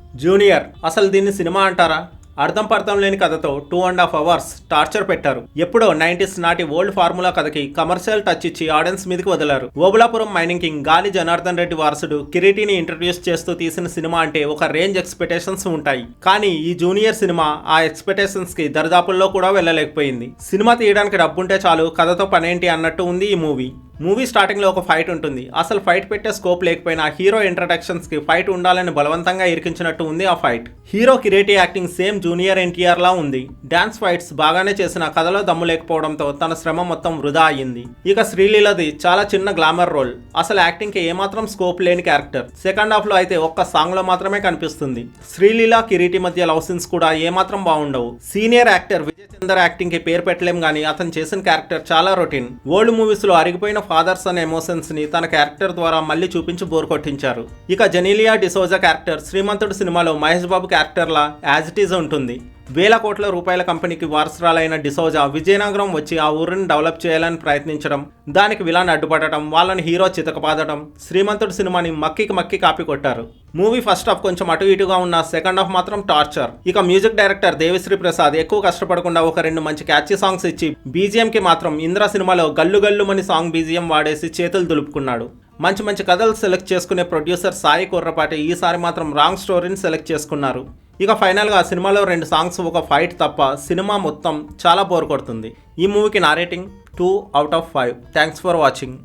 Junior అసలు దీన్ని cinema అంటారా? అర్థం పర్థం లేని కథతో 2.5 అవర్స్ టార్చర్ పెట్టారు. ఎప్పుడో 90s నాటి ఓల్డ్ ఫార్ములా కథకి కమర్షియల్ టచ్ ఇచ్చి ఆడియన్స్ మీదకి వదిలారు. ఓబులాపురం మైనింగ్ కింగ్ గాలి జనార్దన్ రెడ్డి వారసుడు కిరీటిని ఇంట్రడ్యూస్ చేస్తూ తీసిన సినిమా అంటే ఒక రేంజ్ ఎక్స్పెక్టేషన్స్ ఉంటాయి. కానీ ఈ జూనియర్ సినిమా ఆ ఎక్స్పెక్టేషన్స్ కి దరిదాపుల్లో కూడా వెళ్ళలేకపోయింది. సినిమా తీయడానికి డబ్బుంటే చాలు, కథతో పనేంటి అన్నట్టు ఉంది ఈ మూవీ స్టార్టింగ్ లో ఒక ఫైట్ ఉంటుంది. అసలు ఫైట్ పెట్టే స్కోప్ లేకపోయినా హీరో ఇంట్రడక్షన్స్ కి ఫైట్ ఉండాలని బలవంతంగా ఇరికించినట్టు ఉంది ఆ fight. Hero Kireeti acting same junior NTR లా ఉంది. డాన్స్ ఫైట్స్ బాగానే చేసిన కథలో దమ్ము లేకపోవడంతో తన శ్రమ మొత్తం వృధా అయ్యింది. ఇక శ్రీలీలది చాలా చిన్న గ్లామర్ రోల్, అసలు యాక్టింగ్ కి ఏమాత్రం స్కోప్ లేని క్యారెక్టర్. సెకండ్ హాఫ్ లో అయితే ఒక్క సాంగ్ లో మాత్రమే కనిపిస్తుంది. శ్రీలీల కిరీటి మధ్య లవ్ సీన్స్ కూడా ఏమాత్రం బాగుండవు. Senior actor Vijay Chander acting కి పేరు పెట్టలేం గానీ అతను చేసిన క్యారెక్టర్ చాలా రొటీన్. ఓల్డ్ మూవీస్ లో అరిగిపోయిన ఫాదర్స్ అనే ఎమోషన్స్ ని తన క్యారెక్టర్ ద్వారా మళ్ళీ చూపించి బోర్ కొట్టించారు. ఇక జెనీలియా డిసోజా క్యారెక్టర్ శ్రీమంతుడు సినిమాలో మహేష్ బాబు క్యారెక్టర్ లా యాజ్ ఇట్ ఈజ్ ఉంటుంది. వేల కోట్ల రూపాయల కంపెనీకి వారసురాలైన డిసోజా విజయనగరం వచ్చి ఆ ఊరిని డెవలప్ చేయాలని ప్రయత్నించడం, దానికి విలాన్ అడ్డుపడటం, వాళ్ళని హీరో చితకపాదడం, శ్రీమంతుడు సినిమాని మక్కి కాపీ కొట్టారు. మూవీ ఫస్ట్ హాఫ్ కొంచెం అటు ఇటుగా ఉన్న సెకండ్ హాఫ్ మాత్రం టార్చర్. ఇక మ్యూజిక్ డైరెక్టర్ దేవిశ్రీ ప్రసాద్ ఎక్కువ కష్టపడకుండా ఒక 2 మంచి క్యాచీ సాంగ్స్ ఇచ్చి బీజిఎం కి మాత్రం ఇంద్ర సినిమాలో గల్లు గల్లుమని సాంగ్ బీజిఎం వాడేసి చేతులు దులుపుకున్నాడు. మంచి కథలు సెలెక్ట్ చేసుకునే ప్రొడ్యూసర్ సాయి కుర్రపాటి ఈసారి మాత్రం రాంగ్ స్టోరీని సెలెక్ట్ చేసుకున్నారు. ఇక ఫైనల్గా సినిమాలో 2 సాంగ్స్ ఒక ఫైట్ తప్ప సినిమా మొత్తం చాలా బోర్ కొడుతుంది. ఈ మూవీకి నా రేటింగ్ 2/5. Thanks for watching.